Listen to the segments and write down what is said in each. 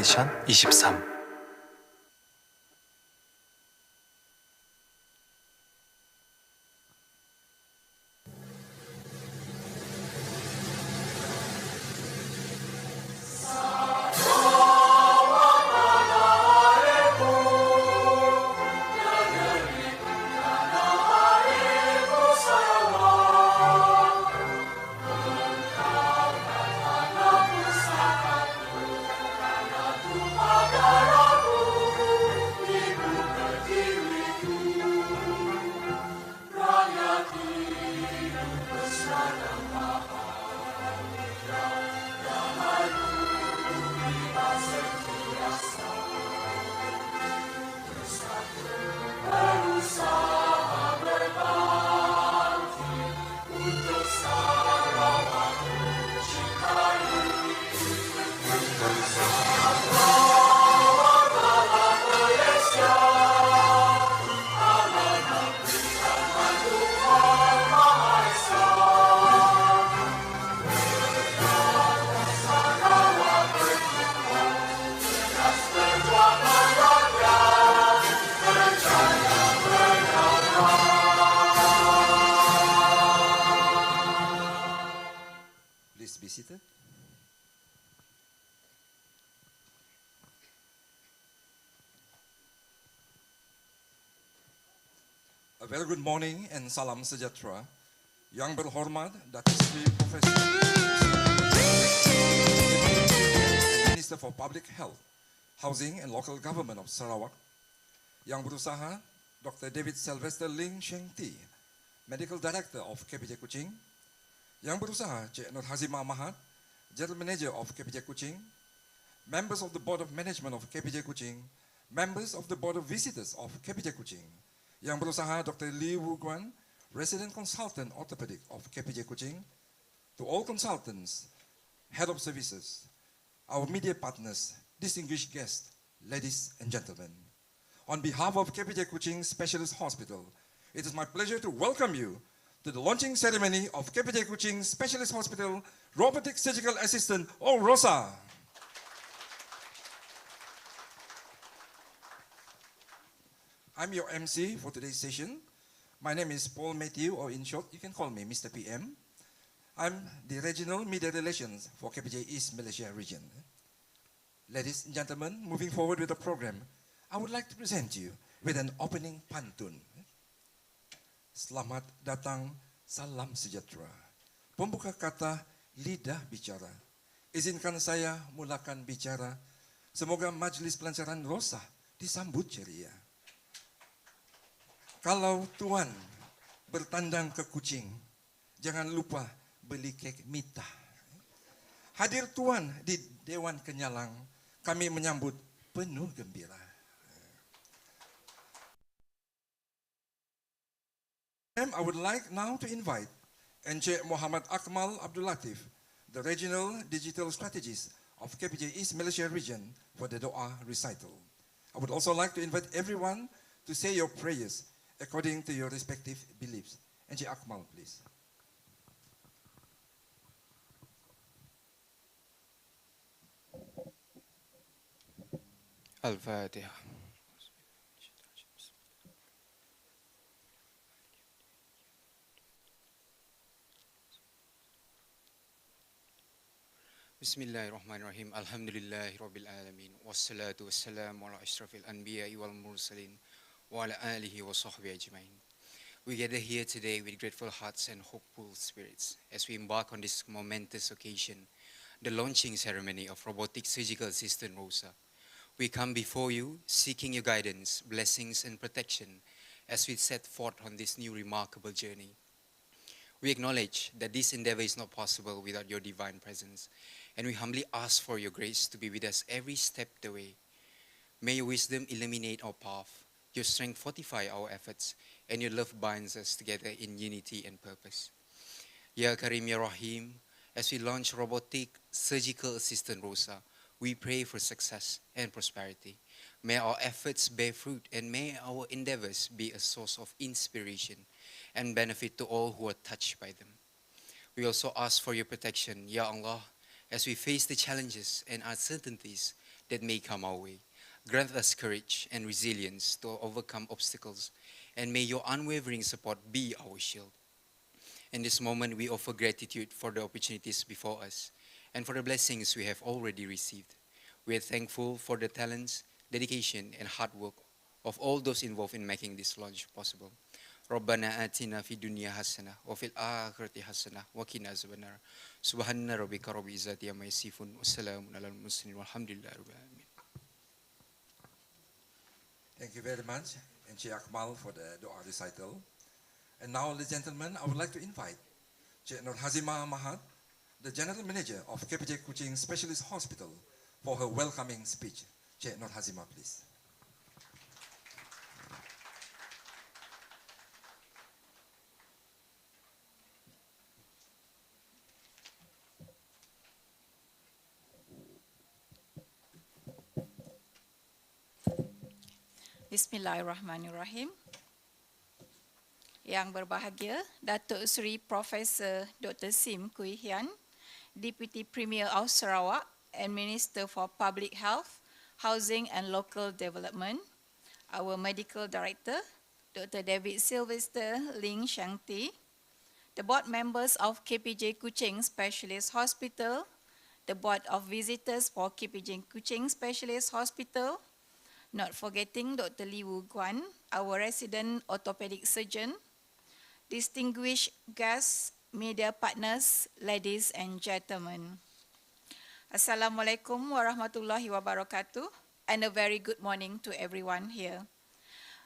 에디션 23. A very good morning and salam sejahtera. Yang berhormat Datuk Seri Profesor Minister for Public Health, Housing and Local Government of Sarawak. Yang berusaha Dr. David Sylvester Ling Sheng Ti, Medical Director of KPJ Kuching. Yang berusaha Cik Nur Hazimah Mahat, General Manager of KPJ Kuching. Members of the Board of Management of KPJ Kuching. Members of the Board of Visitors of KPJ Kuching. Yang berusaha Dr. Lee Wu Guan, Resident Consultant Orthopedic of KPJ Kuching. To all consultants, Head of Services, our media partners, distinguished guests, ladies and gentlemen. On behalf of KPJ Kuching Specialist Hospital, it is my pleasure to welcome you to the launching ceremony of KPJ Kuching Specialist Hospital Robotic Surgical Assistant, or Rosa. I'm your MC for today's session. My name is Paul Matthew, or in short, you can call me Mr. PM. I'm the Regional Media Relations for KPJ East Malaysia region. Ladies and gentlemen, moving forward with the program, I would like to present you with an opening pantun. Selamat datang, salam sejahtera. Pembuka kata, lidah bicara. Izinkan saya mulakan bicara. Semoga majlis pelancaran Rosa disambut ceria. Kalau Tuan bertandang ke Kuching, jangan lupa beli kek mita. Hadir Tuan di Dewan Kenyalang, kami menyambut penuh gembira. I would like now to invite Encik Muhammad Akmal Abdul Latif, the Regional Digital Strategist of KPJ East Malaysia region, for the Doa recital. I would also like to invite everyone to say your prayers according to your respective beliefs. Encik Akmal, please. Al-Fatiha. Bismillahirrahmanirrahim. Alhamdulillahi Rabbil Alamin. Wassalatu wassalamu ala ashrafil anbiya'i wal mursalin. Wa ala alihi wa sahbihi ajma'in. We gather here today with grateful hearts and hopeful spirits as we embark on this momentous occasion, the launching ceremony of Robotic Surgical Assistant Rosa. We come before you seeking your guidance, blessings and protection as we set forth on this new remarkable journey. We acknowledge that this endeavor is not possible without your divine presence, and we humbly ask for your grace to be with us every step of the way. May your wisdom illuminate our path, your strength fortify our efforts, and your love binds us together in unity and purpose. Ya Karim Ya Rahim, as we launch Robotic Surgical Assistant Rosa, we pray for success and prosperity. May our efforts bear fruit, and may our endeavors be a source of inspiration and benefit to all who are touched by them. We also ask for your protection, Ya Allah, as we face the challenges and uncertainties that may come our way. Grant us courage and resilience to overcome obstacles, and may your unwavering support be our shield. In this moment, we offer gratitude for the opportunities before us and for the blessings we have already received. We are thankful for the talents, dedication, and hard work of all those involved in making this launch possible. ربنا آتنا في الدنيا حسنة وفي الآخرة حسنة وقنا عذاب النار سبحان ربك رب العزة عما يصفون والسلام على المرسلين والحمد لله رب العالمين. Thank you very much, Encik Akmal, for the dua recital. And now, ladies and gentlemen, I would like to invite Cik Nur Hazima Mahat, the General Manager of KPJ Kuching Specialist Hospital, for her welcoming speech. Cik Nur Hazima, please. Bismillahirrahmanirrahim. Yang berbahagia, Datuk Seri Profesor Dr. Sim Kui Hian, Deputy Premier of Sarawak and Minister for Public Health, Housing and Local Development, our Medical Director, Dr. David Sylvester Ling Shangti, the board members of KPJ Kuching Specialist Hospital, the Board of Visitors for KPJ Kuching Specialist Hospital, not forgetting Dr. Lee Wu Guan, our resident orthopedic surgeon, distinguished guests, media partners, ladies and gentlemen. Assalamualaikum warahmatullahi wabarakatuh, and a very good morning to everyone here.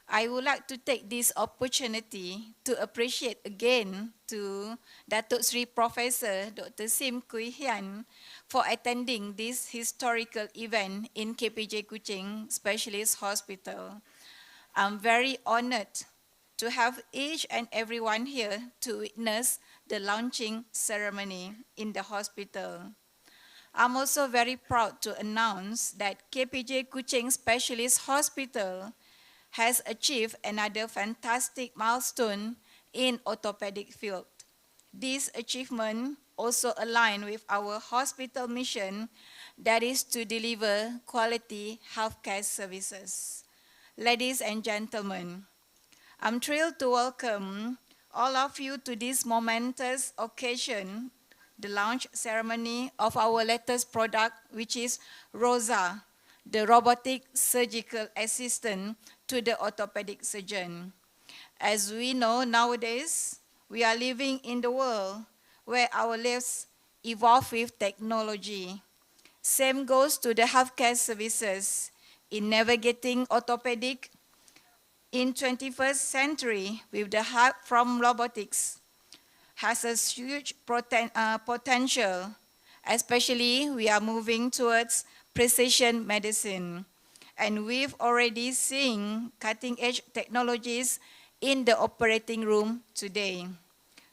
I would like to take this opportunity to appreciate again to Datuk Seri Professor Dr. Sim Kui Hian for attending this historical event in KPJ Kuching Specialist Hospital. I'm very honored to have each and everyone here to witness the launching ceremony in the hospital. I'm also very proud to announce that KPJ Kuching Specialist Hospital has achieved another fantastic milestone in orthopedic field. This achievement also aligns with our hospital mission, that is to deliver quality healthcare services. Ladies and gentlemen, I'm thrilled to welcome all of you to this momentous occasion, the launch ceremony of our latest product, which is Rosa, the robotic surgical assistant to the orthopedic surgeon. As we know nowadays, we are living in the world where our lives evolve with technology. Same goes to the healthcare services. In navigating orthopedic in 21st century with the help from robotics has a huge potential, especially we are moving towards precision medicine. And we've already seen cutting-edge technologies in the operating room today.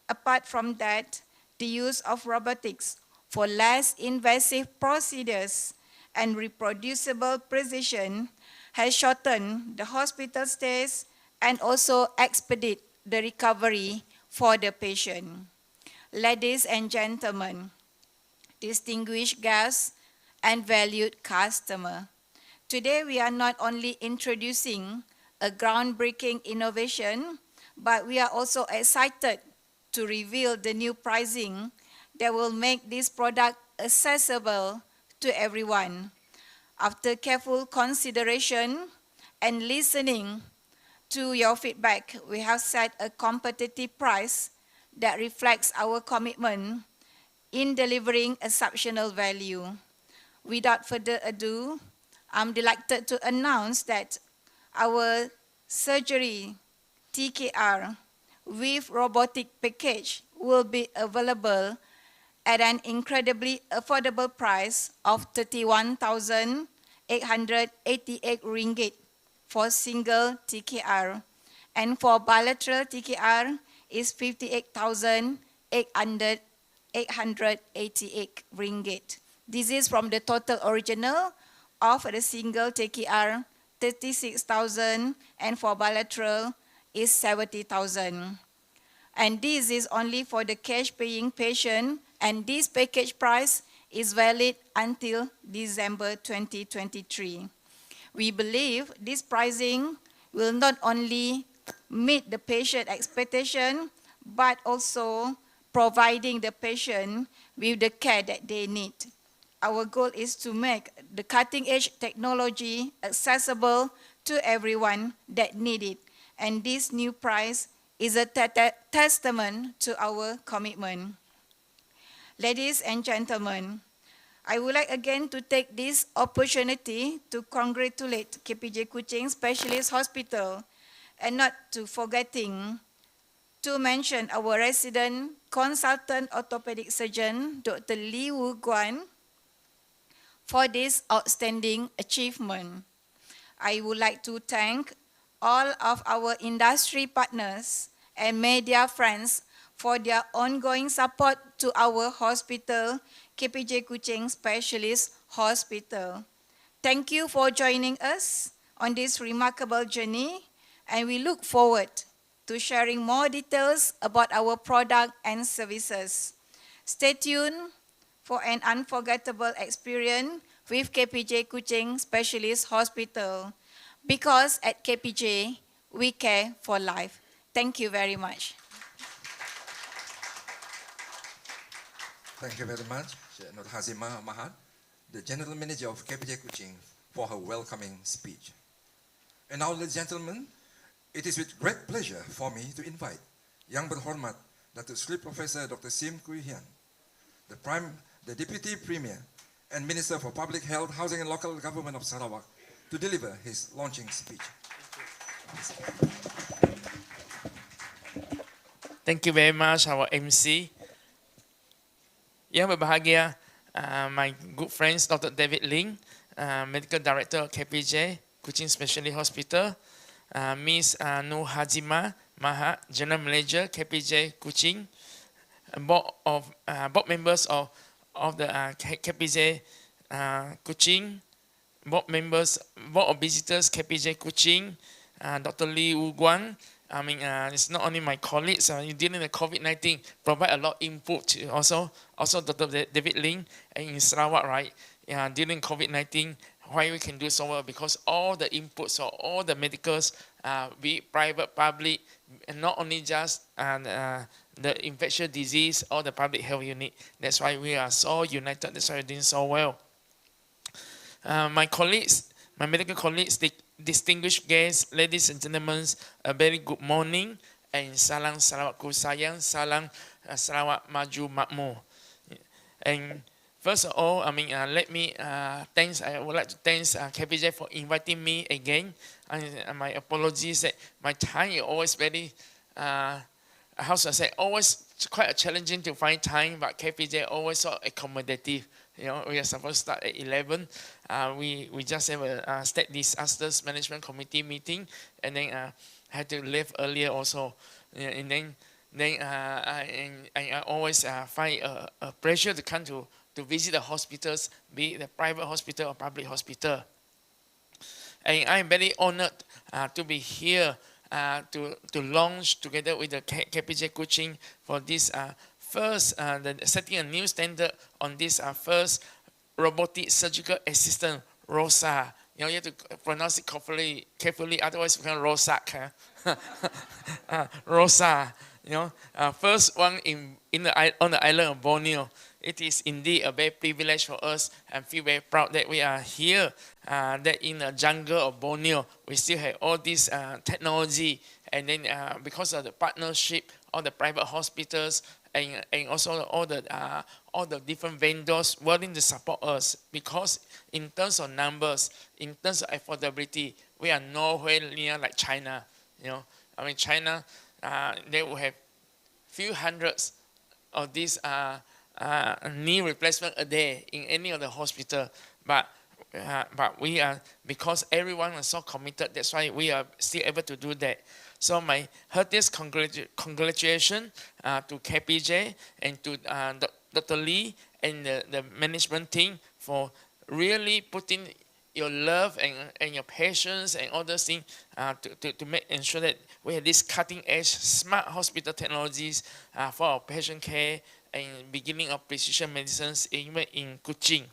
Apart from that, the use of robotics for less invasive procedures and reproducible precision has shortened the hospital stays and also expedite the recovery for the patient. Ladies and gentlemen, distinguished guests and valued customer, today we are not only introducing a groundbreaking innovation, but we are also excited to reveal the new pricing that will make this product accessible to everyone. After careful consideration and listening to your feedback, we have set a competitive price that reflects our commitment in delivering exceptional value. Without further ado, I'm delighted to announce that our surgery TKR with robotic package will be available at an incredibly affordable price of 31,888 ringgit for single TKR, and for bilateral TKR is 58,888 ringgit. This is from the total original of the single TKR 36,000, and for bilateral is 70,000. And this is only for the cash paying patient, and this package price is valid until December 2023. We believe this pricing will not only meet the patient expectation, but also providing the patient with the care that they need. Our goal is to make the cutting-edge technology accessible to everyone that need it. And this new price is a testament to our commitment. Ladies and gentlemen, I would like again to take this opportunity to congratulate KPJ Kuching Specialist Hospital, and not to forgetting to mention our resident consultant orthopedic surgeon, Dr. Lee Woo Guan, for this outstanding achievement. I would like to thank all of our industry partners and media friends for their ongoing support to our hospital, KPJ Kuching Specialist Hospital. Thank you for joining us on this remarkable journey, and we look forward to sharing more details about our product and services. Stay tuned for an unforgettable experience with KPJ Kuching Specialist Hospital, because at KPJ, we care for life. Thank you very much. Thank you very much, Nur Hazimah Mahat, the General Manager of KPJ Kuching, for her welcoming speech. And now, ladies and gentlemen, it is with great pleasure for me to invite Yang Berhormat Dr. Sri Professor Dr. Sim Kui Hian, the Deputy Premier and Minister for Public Health, Housing and Local Government of Sarawak, to deliver his launching speech. Thank you very much, our MC. Yang berbahagia, my good friends, Dr. David Ling, Medical Director of KPJ Kuching Specialty Hospital, Miss Nur Hazimah Mahat, General Manager KPJ Kuching, board members of the KPJ Kuching, board of visitors KPJ Kuching, Dr. Lee Woo Guan. I mean, it's not only my colleagues during the COVID-19 provide a lot of input. Also Dr. David Ling in Sarawak, right? During COVID-19, why we can do so well, because all the inputs or all the medicals, be it private, public, and not only just the infectious disease or the public health unit. That's why we are so united. That's why we're doing so well. My colleagues, my medical colleagues, distinguished guests, ladies and gentlemen, a very good morning, and salam Sarawakku sayang, salam Sarawak maju makmur. And first of all, I mean, I would like to thank KPJ for inviting me again. And my apologies that my time is always very, how should I say, always quite challenging to find time, but KPJ always so accommodative. You know, we are supposed to start at 11. We just have a state disasters management committee meeting, and then had to leave earlier also. And then I always find a pleasure to come to visit the hospitals, be it the private hospital or public hospital. And I'm very honored to be here to launch together with the KPJ Kuching for this first, setting a new standard on this first robotic surgical assistant, Rosa. You know, you have to pronounce it carefully, otherwise it becomes Rosa. Rosa, you know, first one on the island of Borneo. It is indeed a very privilege for us, and feel very proud that we are here, that in the jungle of Borneo, we still have all this technology, and then because of the partnership, all the private hospitals, and also all the different vendors willing to support us, because in terms of numbers, in terms of affordability, we are nowhere near like China. You know, I mean, China, they will have few hundreds of these knee replacement a day in any of the hospital, but we are, because everyone is so committed, that's why we are still able to do that. So my heartiest congratulations to KPJ and to Dr. Lee and the management team for really putting your love and your patience and all those things to ensure that we have this cutting edge smart hospital technologies for our patient care and beginning of precision medicines even in Kuching.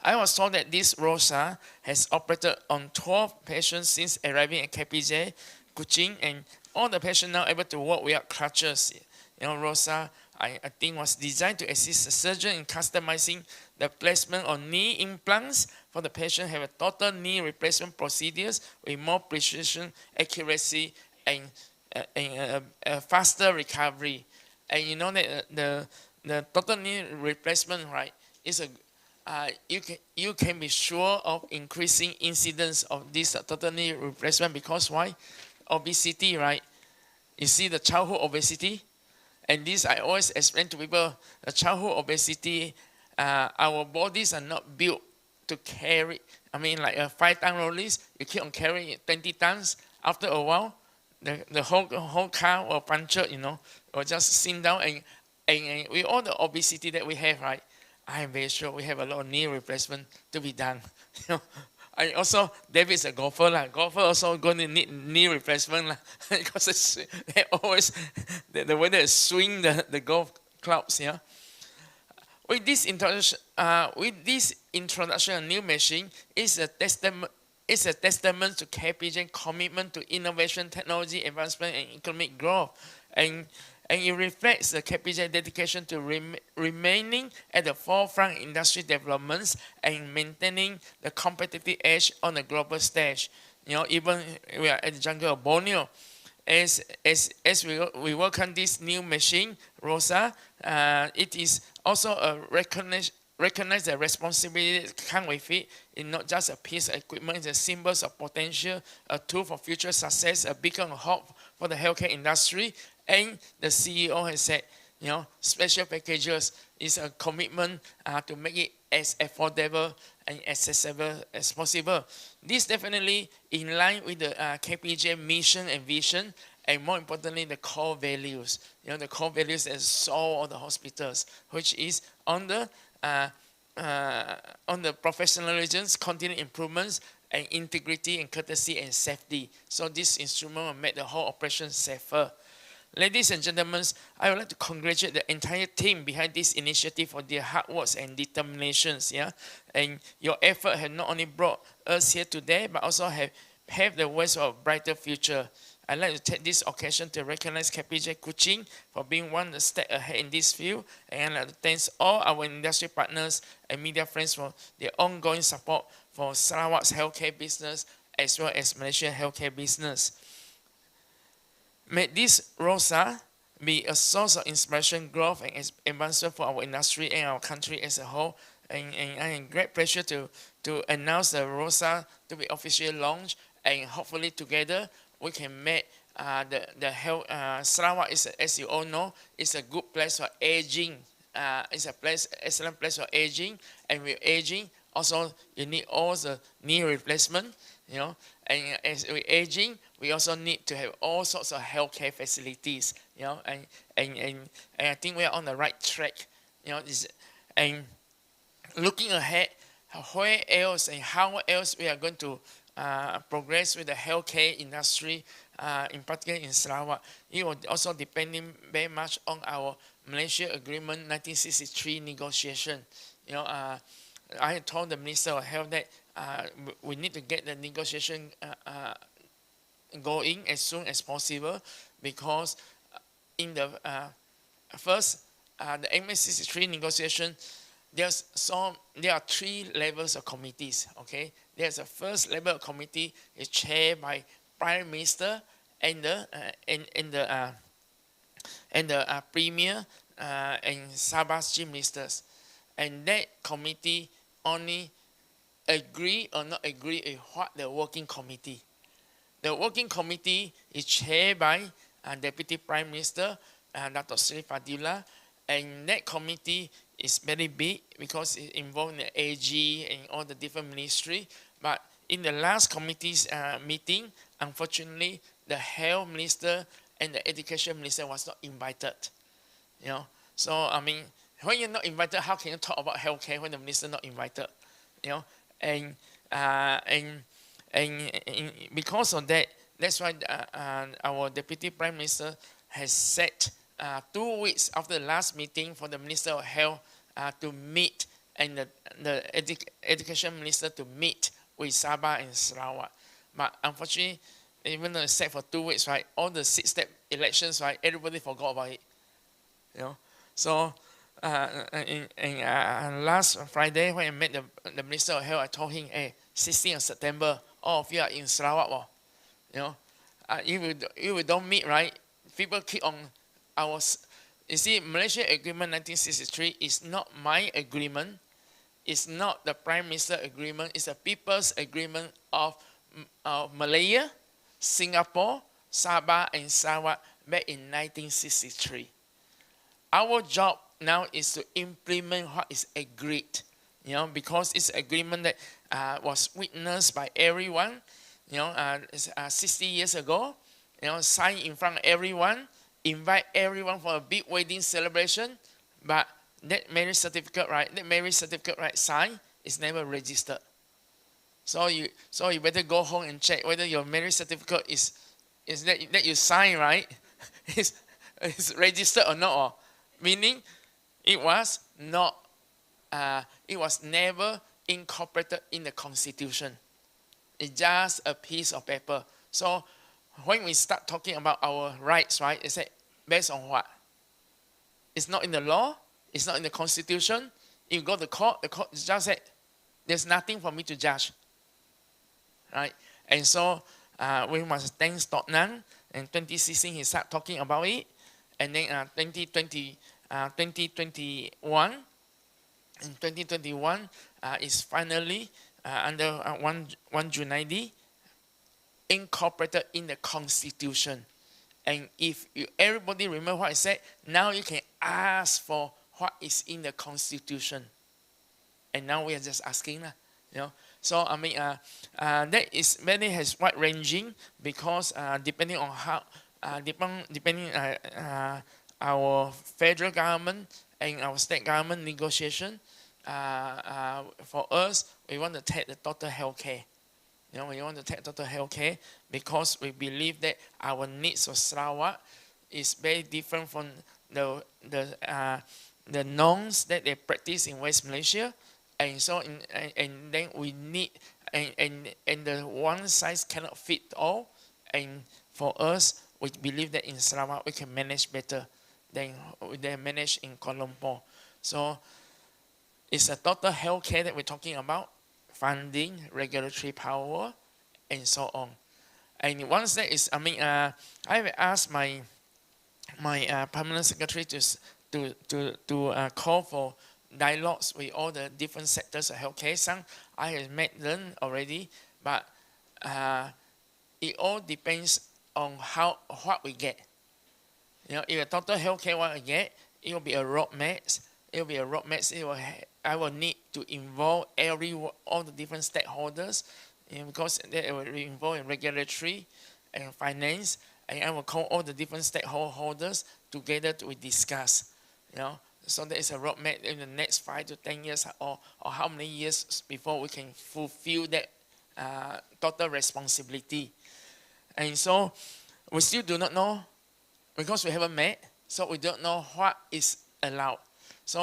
I was told that this Rosa has operated on 12 patients since arriving at KPJ Kuching, and all the patients now able to walk without crutches. Rosa, I think, was designed to assist the surgeon in customizing the placement of knee implants for the patient have a total knee replacement procedures with more precision, accuracy, and a faster recovery. And you know that the total knee replacement, right, is you can be sure of increasing incidence of this total knee replacement because why? Obesity, right? You see the childhood obesity, and this I always explain to people: the childhood obesity, our bodies are not built to carry. I mean, like a 5-ton rollies, you keep on carrying it 20 tons. After a while, the whole car will puncture, or just sink down. And with all the obesity that we have, right? I am very sure we have a lot of knee replacement to be done. I also, David's a golfer. Golfer also going to need knee replacement because they always, the way they swing the golf clubs. Yeah. With this introduction, of new machine is a testament to KPJ commitment to innovation, technology advancement, and economic growth, and it reflects the KPJ dedication to remaining at the forefront in industry developments and maintaining the competitive edge on the global stage. Even we are at the jungle of Borneo. As we welcome this new machine, Rosa, it is also a recognize the responsibility that comes with it. It's not just a piece of equipment, it's a symbol of potential, a tool for future success, a beacon of hope for the healthcare industry. And the CEO has said, special packages is a commitment to make it as affordable and accessible as possible. This definitely in line with the KPJ mission and vision, and more importantly, the core values. The core values as soul of the hospitals, which is on the professionalism, continued improvements, and integrity and courtesy and safety. So this instrument will make the whole operation safer. Ladies and gentlemen, I would like to congratulate the entire team behind this initiative for their hard work and determinations. And your effort has not only brought us here today, but also have paved the way for a brighter future. I'd like to take this occasion to recognize KPJ Kuching for being one step ahead in this field, and I'd like to thank all our industry partners and media friends for their ongoing support for Sarawak's healthcare business as well as Malaysian healthcare business. May this Rosa be a source of inspiration, growth, and advancement for our industry and our country as a whole. And I am great pleasure to announce the Rosa to be officially launched, and hopefully together we can make the health. Sarawak is, as you all know, is a good place for aging. It's a excellent place for aging, and with aging, also you need all the knee replacement, And as we're aging, we also need to have all sorts of healthcare facilities, and I think we are on the right track, and looking ahead, where else and how else we are going to progress with the healthcare industry, in particular in Sarawak. It will also depending very much on our Malaysia Agreement 1963 negotiation. I told the Minister of Health that we need to get the negotiation going as soon as possible, because in the first, the MS63 negotiation, there are 3 levels of committees. Okay, there's a first level of committee is chaired by Prime Minister and the Premier and Sabah's Chief Ministers, and that committee only agree or not agree with what the working committee. The working committee is chaired by Deputy Prime Minister Dato' Sri Fadillah, and that committee is very big because it involves the AG and all the different ministry. But in the last committee's meeting, unfortunately, the health minister and the education minister was not invited. So I mean, when you're not invited, how can you talk about healthcare when the minister not invited? And because of that, that's why our Deputy Prime Minister has set 2 weeks after the last meeting for the Minister of Health to meet and the Education Minister to meet with Sabah and Sarawak. But unfortunately, even though it's set for 2 weeks, right, all the 6-step elections, right, everybody forgot about it. So last Friday when I met the Minister of Health, I told him, hey, 16th of September, all of you are in Sarawak. If we don't meet, right, people keep on you see, Malaysia Agreement 1963 is not my agreement. It's not the Prime Minister agreement. It's a people's agreement of Malaya, Singapore, Sabah, and Sarawak back in 1963. Our job now is to implement what is agreed, because it's agreement that was witnessed by everyone, 60 years ago, signed in front of everyone, invite everyone for a big wedding celebration, but that marriage certificate, right, signed is never registered. So you better go home and check whether your marriage certificate is that you sign, right, is registered or not. Meaning, it was not. It was never incorporated in the Constitution. It's just a piece of paper. So when we start talking about our rights, right, it's based on what? It's not in the law. It's not in the Constitution. You go to court, the court just said, there's nothing for me to judge. Right? And so we must thank Stock Nang. In 2016, he started talking about it. And then 2021 is finally under 1 Junaidi incorporated in the Constitution. And if everybody remember what I said, now you can ask for what is in the Constitution. And now we are just asking, So I mean, that is very has wide ranging because depending on how, depending our federal government and our state government negotiation, for us, we want to take the total health care. We want to take total health care because we believe that our needs of Sarawak is very different from the norms that they practice in West Malaysia, and so and then we need and the one size cannot fit all, and for us, we believe that in Sarawak we can manage better than they manage in Kuala Lumpur. So it's a total health care that we're talking about. Funding, regulatory power, and so on. And once that is, I have asked my permanent secretary to call for dialogues with all the different sectors of healthcare. Some I have met them already, but it all depends on what we get. If a total healthcare what I get, it will be a roadmap. It will be a roadmap. I will need to involve all the different stakeholders, because they will be involved in regulatory and finance, and I will call all the different stakeholders together to discuss. So there is a roadmap in the next 5 to 10 years, or how many years before we can fulfill that total responsibility. And so we still do not know because we haven't met, so we don't know what is allowed. So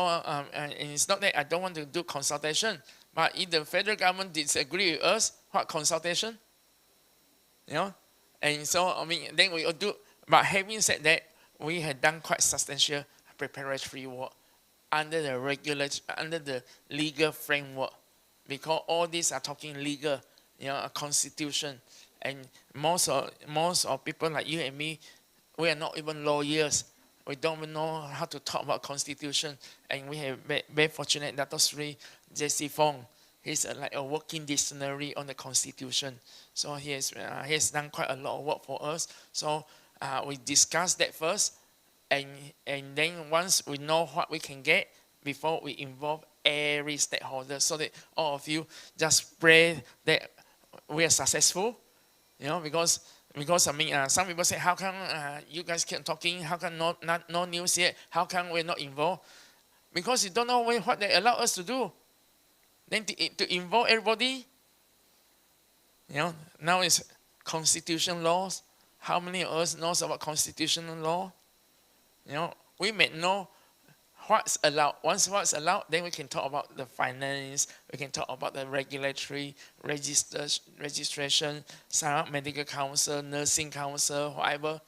and it's not that I don't want to do consultation, but if the federal government disagree with us, what consultation? And so then we will do. But having said that, we have done quite substantial preparatory work under the legal framework, because all these are talking legal, a constitution, and most of people like you and me, we are not even lawyers. We don't even know how to talk about constitution, and we have very fortunate Dato Sri J.C. Fong. He's like a working dictionary on the constitution. So he has done quite a lot of work for us. So we discussed that first, and then once we know what we can get, before we involve every stakeholder, so that all of you just pray that we are successful, because some people say, how come you guys keep talking? How come no news yet? How come we're not involved? Because you don't know what they allow us to do. Then to involve everybody, now it's constitution laws. How many of us knows about constitutional law? We may know what's allowed. Once what's allowed, then we can talk about the finance, we can talk about the regulatory registration, Sarawak Medical Council, Nursing Council, whatever,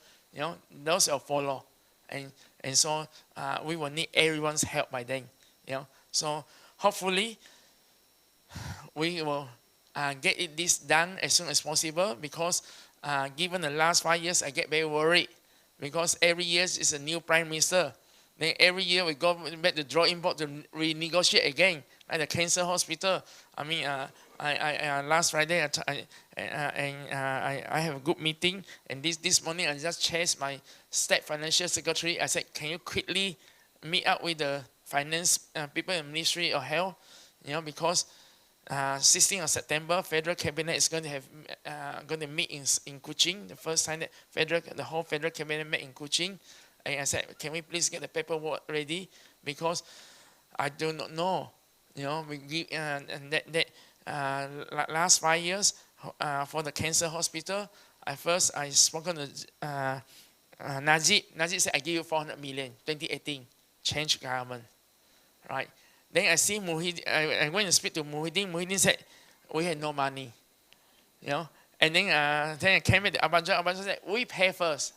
those will follow. And so we will need everyone's help by then. So hopefully we will get this done as soon as possible, because given the last 5 years, I get very worried, because every year is a new prime minister. Then every year we go back to the drawing board to renegotiate again, like the cancer hospital. Last Friday I have a good meeting, and this morning I just chased my state financial secretary. I said, can you quickly meet up with the finance people in the Ministry of Health, because 16th of September, Federal Cabinet is going to meet in Kuching. The first time that the whole Federal Cabinet met in Kuching. And I said, can we please get the paperwork ready? Because I do not know. Last 5 years for the cancer hospital, I spoken to Najib. Najib said, I give you 400 million, 2018, change government, right? Then I see Muhyiddin, I went to speak to Muhyiddin. Muhyiddin said, we had no money, And then I came at the Abanja said, we pay first.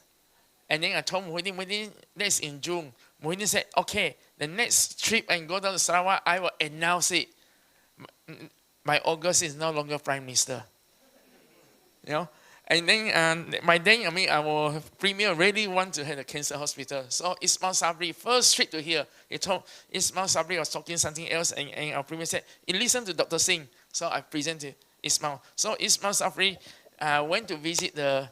And then I told Muhyiddin, that's in June. Muhyiddin said, okay, the next trip I go down to Sarawak, I will announce it. By August, is no longer Prime Minister. And then by then, our Premier really want to have a cancer hospital. So Ismail Sabri, first trip to here, he told Ismail Sabri was talking something else, and our Premier said, you listen to Dr. Singh. So I presented Ismail. So Ismail Sabri went to visit the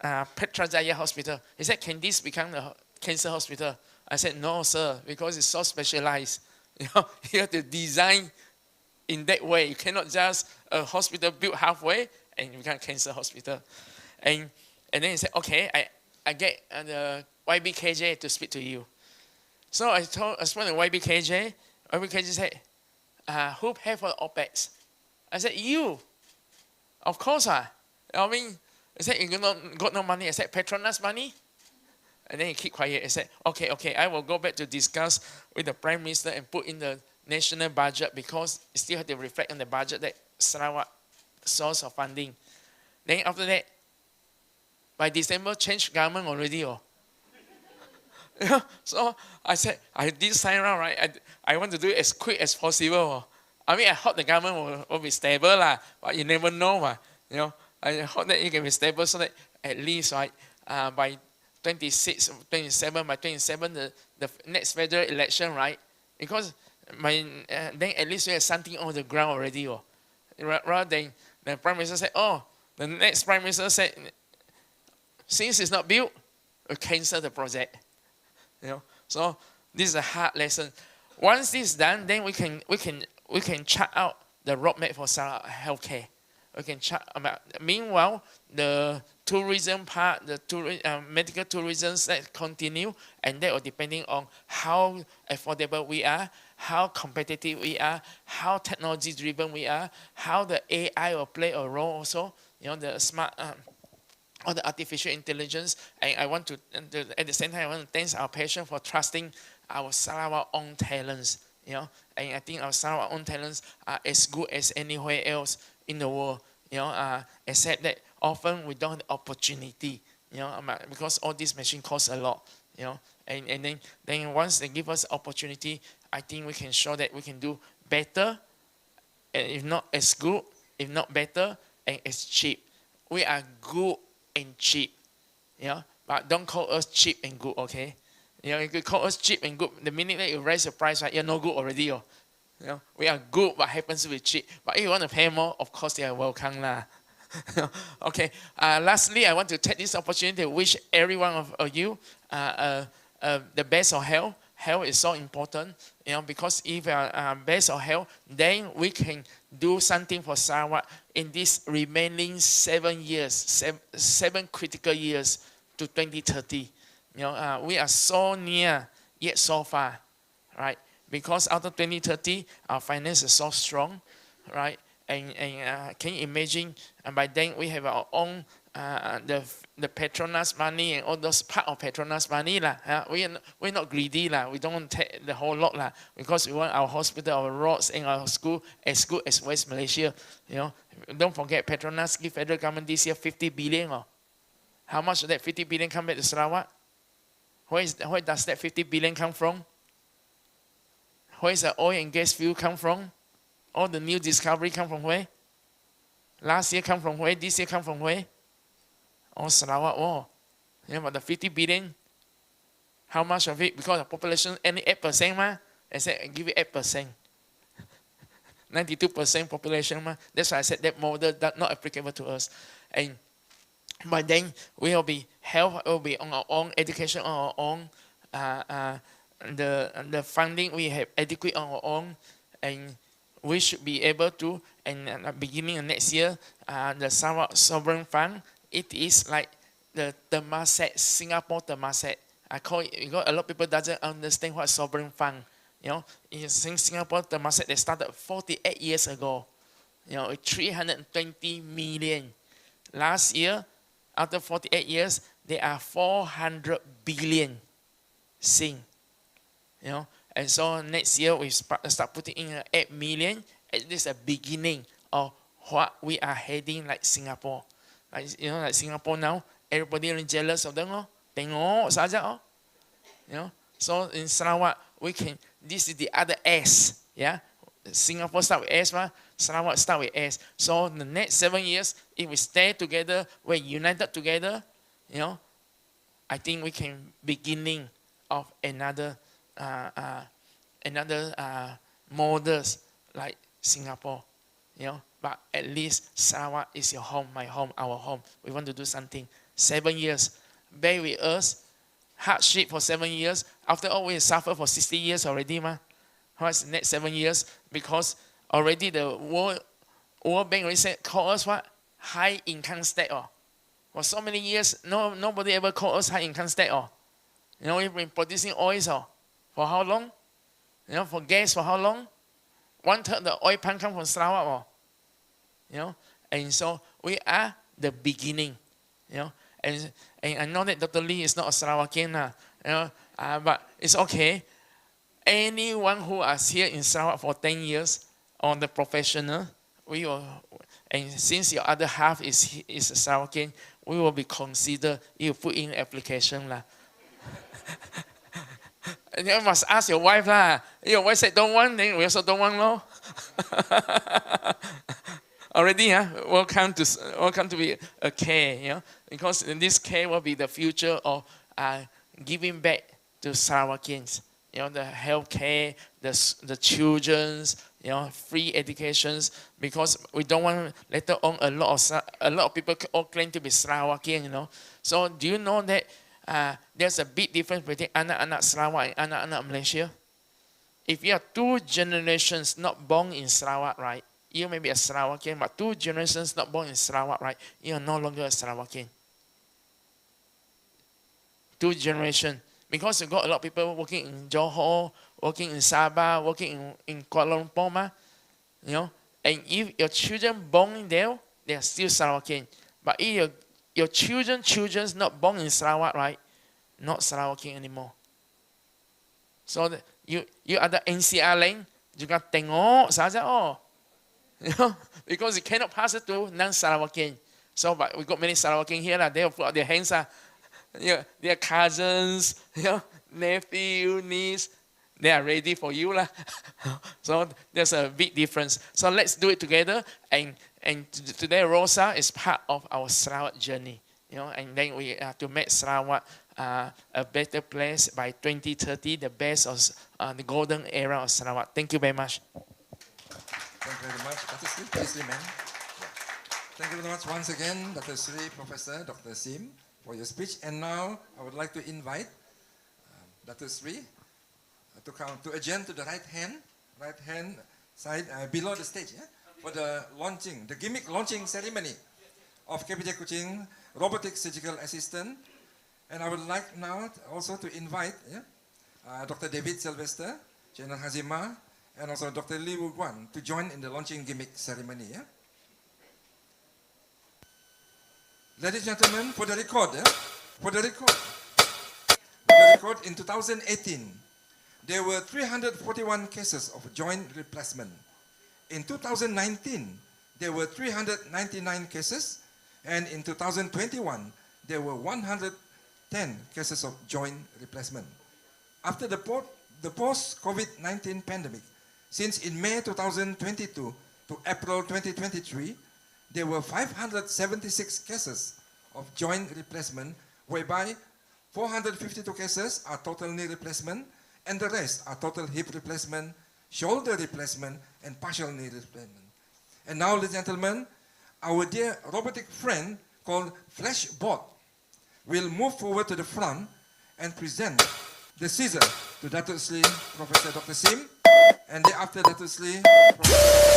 Petrajaya Hospital. He said, can this become a cancer hospital? I said, no, sir, because it's so specialized. You have to design in that way. You cannot just a hospital built halfway and you become a cancer hospital. And then he said, okay, I get the YBKJ to speak to you. So I spoke to YBKJ. YBKJ said, who paid for the OPEX? I said, you. Of course. I said, you got no money. I said, Petronas money? And then he keep quiet. I said, okay, I will go back to discuss with the Prime Minister and put in the national budget, because it still have to reflect on the budget that Sarawak source of funding. Then after that, by December, change government already. So I said, this time around, right, I want to do it as quick as possible. I hope the government will be stable, but you never know. I hope that it can be stable, so that at least, right, by 26, 27, by 27, the next federal election, right, because then at least we have something on the ground already. Rather than the Prime Minister said, the next Prime Minister said, since it's not built, we'll cancel the project. So this is a hard lesson. Once this is done, then we can chart out the roadmap for Sarawak healthcare. We can chart about. Meanwhile, the tourism part, the medical tourism that continue, and that will depending on how affordable we are, how competitive we are, how technology driven we are, how the AI will play a role also. The smart, or the artificial intelligence. And I want to, at the same time, I want to thank our patient for trusting our Sarawak own talents. And I think our Sarawak own talents are as good as anywhere else in the world. Except that often we don't have the opportunity. Because all this machine costs a lot. And then once they give us opportunity, I think we can show that we can do better, and if not as good, if not better, and as cheap. We are good and cheap. But don't call us cheap and good, okay? If you call us cheap and good, the minute that you raise the price, right, you're no good already. We are good, but happens to be cheap. But if you want to pay more, of course they are welcome. Okay. Lastly, I want to take this opportunity to wish every one of you the best of health. Health is so important, because if we are best of health, then we can do something for Sarawak in these remaining 7 years, seven critical years to 2030. We are so near, yet so far, right? Because after 2030, our finance is so strong, right? And can you imagine, by then we have our own the Petronas money and all those part of Petronas money lah. We're not greedy lah. We don't want to take the whole lot lah, because we want our hospital, our roads, and our school as good as West Malaysia. Don't forget Petronas give federal government this year 50 billion. How much of that 50 billion come back to Sarawak? Where does that 50 billion come from? Where is the oil and gas field come from? All the new discovery come from where? Last year come from where? This year come from where? Oh, Sarawak. Oh, but the 50 billion, how much of it? Because the population only 8%, ma. I said, I give you 8%. 92% population, ma. That's why I said that model that not applicable to us. And by then, we will be health, will be on our own, education on our own, the funding we have adequate on our own, and we should be able to, and at the beginning of next year, the Sarawak Sovereign Fund, it is like the Temasek, Singapore Temasek. I call it, because a lot of people doesn't understand what sovereign fund. In Singapore Temasek, they started 48 years ago. 320 million. Last year, after 48 years, there are 400 billion Sing. And so next year we start putting in 8 million. It is a beginning of what we are heading like Singapore. Like Singapore now, everybody is jealous of them. Tengok saja. So in Sarawak, we can. This is the other S. Yeah, Singapore start with S, Sarawak start with S. So in the next 7 years, if we stay together, we're united together. I think we can beginning of another models like Singapore. But at least Sarawak is your home, my home, our home. We want to do something. 7 years, bear with us. Hardship for 7 years. After all, we suffer for 60 years already, What's the next 7 years? Because already the World Bank already said, call us what? High income state. For so many years, nobody ever called us high income state. We've been producing oil. For how long? For gas for how long? 1/3 the oil palm come from Sarawak. And so we are the beginning. And I know that Dr. Lee is not a Sarawakian, but it's okay. Anyone who is here in Sarawak for 10 years on the professional, we will, and since your other half is a Sarawakian, we will be considered. You put in application And you must ask your wife Your wife said don't want, then we also don't want Already, welcome to be a care, because in this care will be the future of giving back to Sarawakians. The health care, the children's, free educations, because we don't want later on a lot of people all claim to be Sarawakian, So do you know that there's a big difference between anak-anak Sarawak and anak-anak Malaysia? If you are 2 generations not born in Sarawak, right? You may be a Sarawakian, but 2 generations not born in Sarawak, right? You are no longer a Sarawakian. 2 generations. Because you got a lot of people working in Johor, working in Sabah, working in Kuala Lumpur, And if your children born there, they are still Sarawakian. But if your children's not born in Sarawak, right? Not Sarawakian anymore. So you are the NCR lane, juga tengok saja because you cannot pass it to non-Sarawakian. So, but we got many Sarawakian here, they will put out their hands, their cousins, nephew, niece, they are ready for you. So there's a big difference. So let's do it together. And today Rosa is part of our Sarawak journey. And then we have to make Sarawak a better place by 2030, the best of the golden era of Sarawak. Thank you very much. Thank you very much, Dr. Sri. Please remain. Thank you very much once again, Dr. Sri, Professor Dr. Sim, for your speech. And now I would like to invite Dr. Sri to come to adjourn to the right hand side below the stage for the gimmick launching ceremony of KPJ Kuching Robotic Surgical Assistant. And I would like now also to invite Dr. David Sylvester, General Hazima, and also Dr. Lee Wu Guan to join in the launching gimmick ceremony. Ladies and gentlemen, for the record, in 2018, there were 341 cases of joint replacement. In 2019, there were 399 cases, and in 2021, there were 110 cases of joint replacement. After the post-COVID-19 pandemic, since in May 2022 to April 2023, there were 576 cases of joint replacement, whereby 452 cases are total knee replacement, and the rest are total hip replacement, shoulder replacement, and partial knee replacement. And now, ladies and gentlemen, our dear robotic friend called Flashbot will move forward to the front and present the scissor to Datuk Sri Professor Dr. Sim, and thereafter Datuk Sri Professor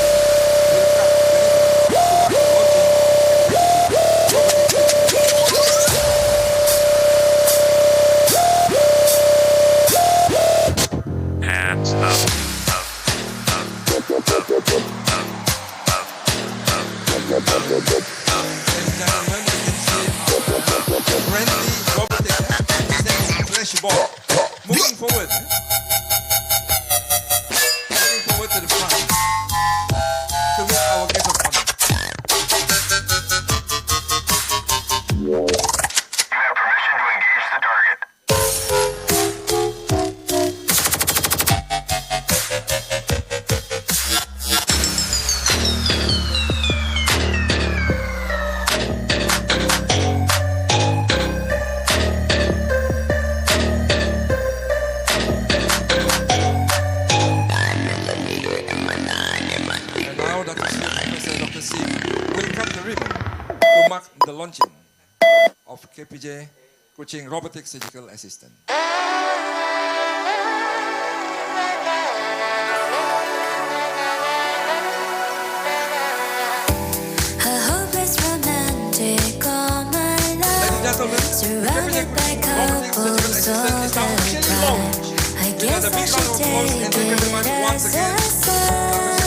Hands up, Ladies and gentlemen, you can see our friendly robotic assistant Flashbot moving forward to the front to meet our guest of honor. you have permission to engage the target. And now Dr. Professor Dr. Sim will cut the ribbon to mark the launching of KPJ Kuching Robotic Surgical Assistant. A hopeless romantic all my Ladies and life, gentlemen, surrounded by couples all the time. I guess I should take it as a sign.